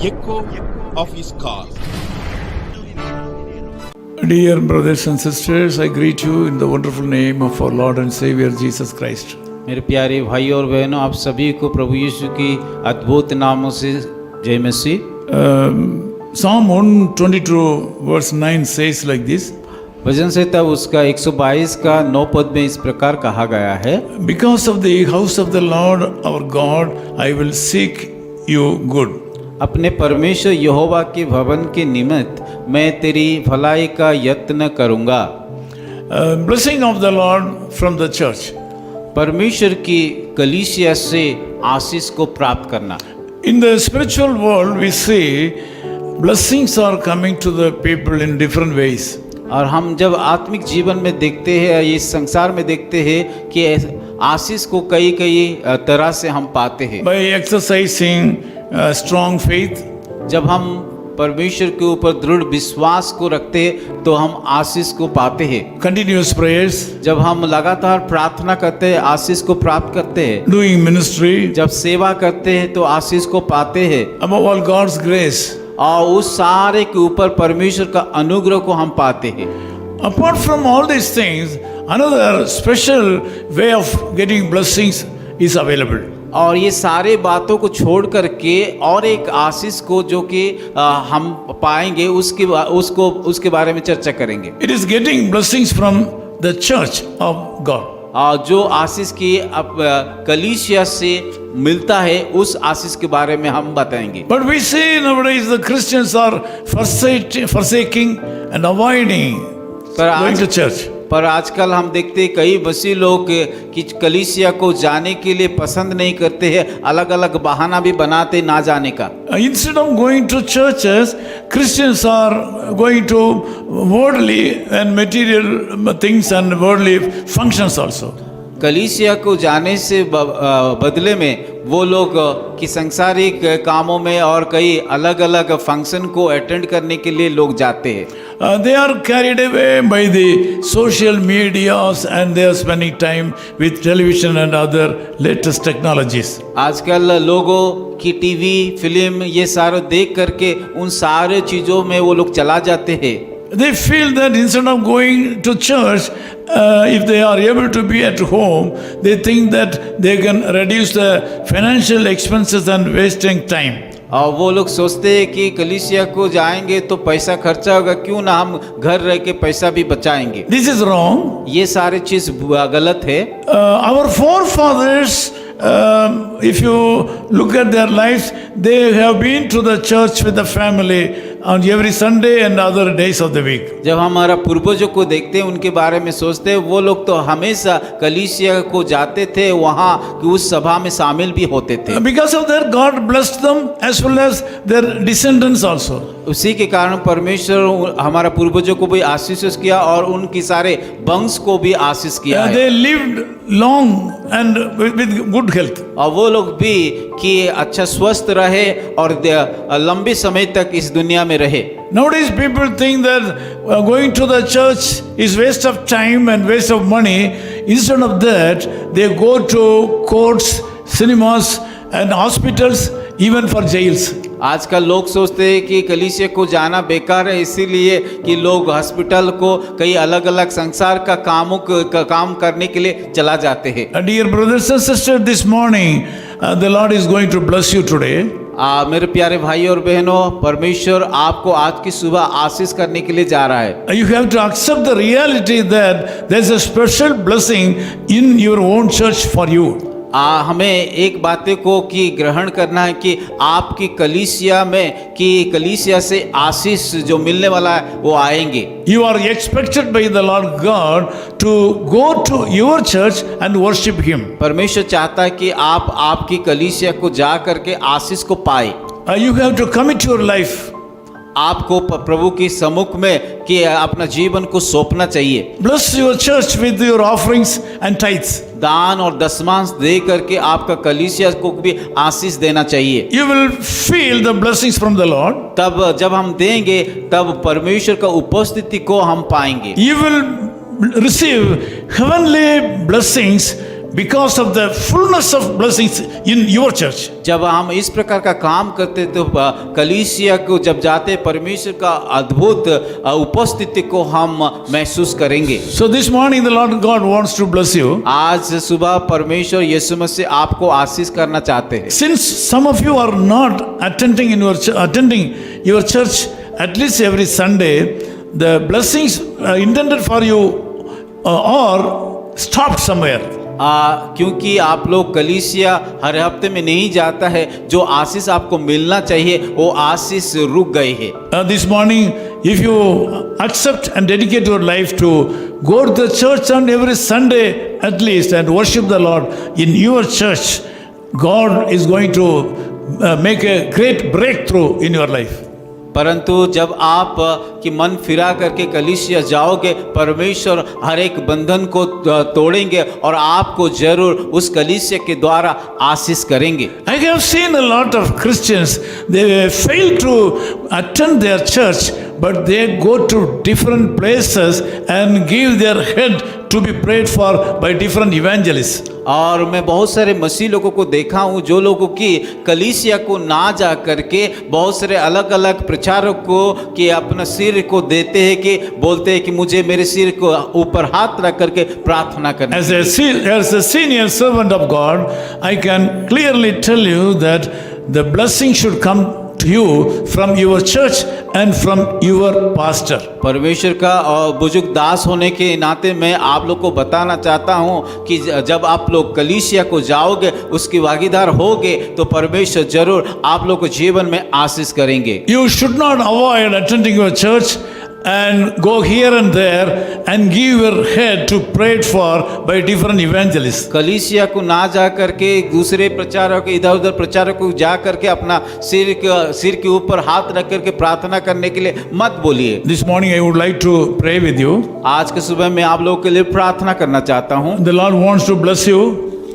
echo of his call. Dear brothers and sisters, I greet you in the wonderful name of our Lord and Savior Jesus Christ. मेरे प्यारे भाई और बहनों, आप सभी को प्रभु यीशु की अद्भुत नामों से जय मसीह। Psalm 122 verse 9 says like this, भजन संहिता उसका 122 का 9 पद में इस प्रकार कहा गया है, Because of the house of the Lord our God, I will seek you good. अपने परमेश्वर यहोवा के भवन के निमित्त मैं तेरी भलाई का यत्न करूँगा। Blessing of the Lord from the church. परमेश्वर की कलीसिया से आशीष को प्राप्त करना। In the spiritual world, we see blessings are coming to the people in different ways. और हम जब आत्मिक जीवन में देखते हैं, इस संसार में देखते हैं कि आशीष को कई तरह से हम पाते हैं। By exercising strong faith, जब हम परमेश्वर के ऊपर दृढ़ विश्वास को रखते हैं तो हम आशीष को पाते हैं। continuous prayers, जब हम लगातार प्रार्थना करते हैं आशीष को प्राप्त करते हैं। doing ministry, जब सेवा करते हैं तो आशीष को पाते हैं। above all God's grace. और उस सारे के ऊपर परमेश्वर का अनुग्रह को हम पाते हैं। Apart from all these things, another special way of getting blessings is available. और ये सारे बातों को छोड़ करके और एक आशीष को जो कि हम पाएंगे उसके बारे में चर्चा करेंगे। It is getting blessings from the church of God. जो आशीष की अब कलीसिया से मिलता है उस आशीष के बारे में हम बताएंगे। But we see nowadays the Christians are forsaking and avoiding going to church. पर आजकल हम देखते हैं कई मसीह लोग कि कलीसिया को जाने के लिए पसंद नहीं करते हैं, अलग अलग बहाना भी बनाते ना जाने का। Instead of going to churches, Christians are going to worldly and material things and worldly functions also. कलीसिया को जाने से बदले में वो लोग कि सांसारिक कामों में और कई अलग अलग फंक्शन को अटेंड करने के लिए लोग जाते हैं। They are carried away by the social medias and they are spending time with television and other latest technologies. आजकल लोगों की टीवी, फिल्म ये सारे देख करके उन सारे चीज़ों में वो लोग चला जाते हैं। They feel that instead of going to church, if they are able to be at home, they think that they can reduce the financial expenses and wasting time. और वो लोग सोचते हैं कि कलीसिया को जाएंगे तो पैसा खर्चा होगा, क्यों ना हम घर रह के पैसा भी बचाएंगे। This is wrong. ये सारी चीज गलत है। Our forefathers, if you look at their lives, they have been to the church with the family on every Sunday and other days of the week. जब हमारा पूर्वजों को देखते हैं, उनके बारे में सोचते हैं, वो लोग तो हमेशा कलीसिया को जाते थे, वहाँ कि उस सभा में शामिल भी होते थे। Because of that, God blessed them as well as their descendants also. उसी के कारण परमेश्वर हमारा पूर्वजों को भी आशीष किया और उनकी सारे वंश को भी आशीष किया है। They lived long and with good health. और वो लोग भी कि अच्छा स्वस्थ रहे और लंबे समय तक इस दुनिया में रहे। Nowadays people think that going to the church is waste of time and waste of money. Instead of that, they go to courts, cinemas and hospitals, even for jails. आजकल लोग सोचते हैं कि कलीसिया को जाना बेकार है, इसीलिए कि लोग हॉस्पिटल को कई अलग अलग संसार का काम करने के लिए चला जाते हैं। Dear brothers and sisters, this morning the Lord is going to bless you today. मेरे प्यारे भाई और बहनों, परमेश्वर आपको आज की सुबह आशीष करने के लिए जा रहा है। You have to accept the reality that there is a special blessing in your own church for you. हमें एक बातें को कि ग्रहण करना है कि आपकी कलीसिया में कि कलीसिया से आशीष जो मिलने वाला है वो आएंगे। You are expected by the Lord God to go to your church and worship Him. परमेश्वर चाहता है कि आप आपकी कलीसिया को जा करके आशीष को पाए। You have to commit your life. आपको प्रभु के सम्मुख में कि अपना जीवन को सौंपना चाहिए। Bless your church with your offerings and tithes. दान और दशमांश दे करके आपका कलीसिया को भी आशीष देना चाहिए। You will feel the blessings from the Lord. तब जब हम देंगे तब परमेश्वर का उपस्थिति को हम पाएंगे। You will receive heavenly blessings because of the fullness of blessings in your church. जब हम इस प्रकार का काम करते तो कलीसिया को जब जाते परमेश्वर का अद्भुत उपस्थिति को हम महसूस करेंगे। So this morning the Lord God wants to bless you. आज सुबह परमेश्वर यीशु मसीह आपको आशीष करना चाहते हैं। Since some of you are not attending your church at least every Sunday, the blessings intended for you are stopped somewhere. क्योंकि आप लोग कलीसिया हर हफ्ते में नहीं जाता है, जो आशीष आपको मिलना चाहिए वो आशीष रुक गए हैं। This morning, if you accept and dedicate your life to go to the church on every Sunday at least and worship the Lord in your church, God is going to make a great breakthrough in your life. परंतु जब आप की मन फिरा करके कलीसिया जाओगे, परमेश्वर हर एक बंधन को तोड़ेंगे और आपको जरूर उस कलीसिया के द्वारा आशीष करेंगे। I have seen a lot of Christians, they fail to attend their church, but they go to different places and give their head to be prayed for by different evangelists. और मैं बहुत सारे मसीह लोगों को देखा हूँ जो लोगों की कलीसिया को ना जा करके बहुत सारे अलग अलग प्रचारक को कि अपना सिर को देते हैं कि बोलते हैं कि मुझे मेरे सिर को ऊपर हाथ रख करके प्रार्थना करना। As a senior servant of God, I can clearly tell you that the blessing should come to you from your church and from your pastor. परमेश्वर का और बुजुर्ग दास होने के नाते मैं आप लोग को बताना चाहता हूँ कि जब आप लोग कलीसिया को जाओगे, उसकी भागीदार होगे, तो परमेश्वर जरूर आप लोग को जीवन में आशीष करेंगे। You should not avoid attending your church and go here and there and give your head to prayed for by different evangelists. कलीसिया को ना जा करके दूसरे प्रचारक इधर उधर प्रचारक को जा करके अपना सिर के ऊपर हाथ रख करके प्रार्थना करने के लिए मत बोलिए। This morning I would like to pray with you. आज के सुबह मैं आप लोगों के लिए प्रार्थना करना चाहता हूँ। The Lord wants to bless you.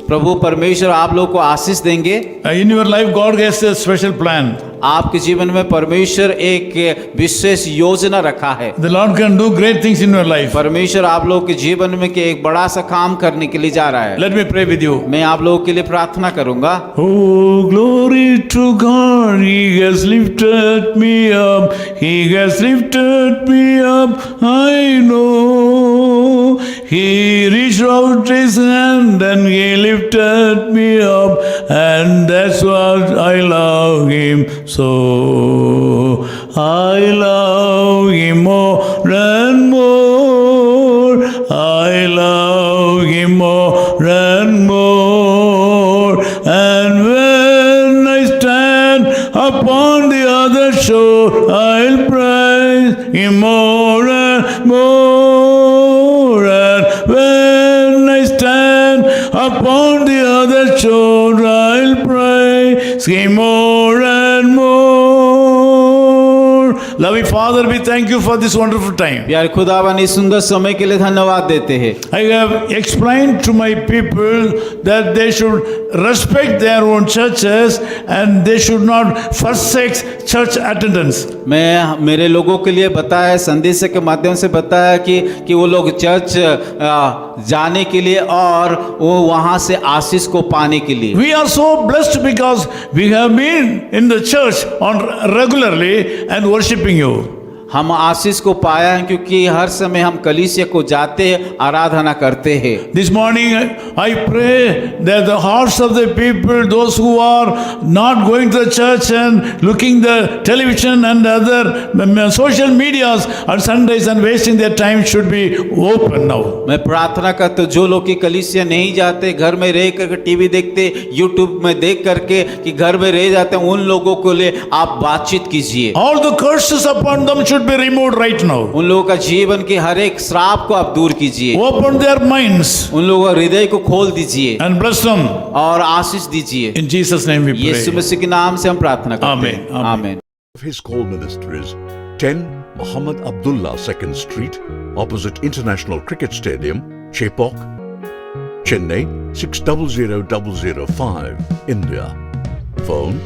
प्रभु परमेश्वर आप लोग को आशीष देंगे। In your life God has a special plan. आपके जीवन में परमेश्वर एक विशेष योजना रखा है। The Lord can do great things in your life. परमेश्वर आप लोग के जीवन में के एक बड़ा सा काम करने के लिए जा रहा है। Let me pray with you. मैं आप लोगों के लिए प्रार्थना करूंगा। Oh, glory to God, He has lifted me up, He has lifted me up, I know. He reached out His hand and He lifted me up, and that's what I love Him so. I love Him more and more, I love Him more and more, and when I stand upon the other shore, I'll praise Him more and more, and when I stand upon the other shore, I'll praise Him more and more. Loving Father, we thank you for this wonderful time. प्यारे खुदावन इस सुंदर समय के लिए धन्यवाद देते हैं। I have explained to my people that they should respect their own churches and they should not forsake church attendance. मैं मेरे लोगों के लिए बताया, संदेश के माध्यम से बताया कि वो लोग चर्च जाने के लिए और वो वहाँ से आशीष को पाने के लिए। We are so blessed because we have been in the church on regularly and worshiping you. हम आशीष को पाया है क्योंकि हर समय हम कलीसिया को जाते हैं, आराधना करते हैं। This morning I pray that the hearts of the people, those who are not going to the church and looking the television and other social medias on Sundays and wasting their time, should be open now. मैं प्रार्थना करता हूँ जो लोग की कलीसिया नहीं जाते, घर में रह करके टीवी देखते, यूट्यूब में देख करके कि घर में रह जाते हैं, उन लोगों को लिए आप बातचीत कीजिए। All the curses upon them should be removed right now. उन लोगों का जीवन के हर एक श्राप को आप दूर कीजिए। Open their minds उन लोगों का हृदय को खोल दीजिए and bless them. और आशीष दीजिए। In Jesus' name we Yeshu pray. मसीह के नाम से हम प्रार्थना करते हैं। Amen. आमीन। His call ministries 10 Muhammad Abdullah 2nd Street, opposite International Cricket Stadium, Chepauk, Chennai 600005, India. Phone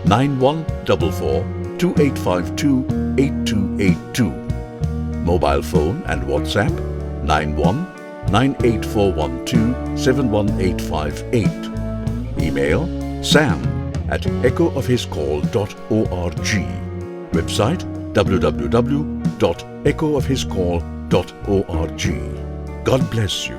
9144 2852 8282. Mobile phone and WhatsApp 91 98412 71858. Email sam@echoofhiscall.org. Website www.echoofhiscall.org. God bless you.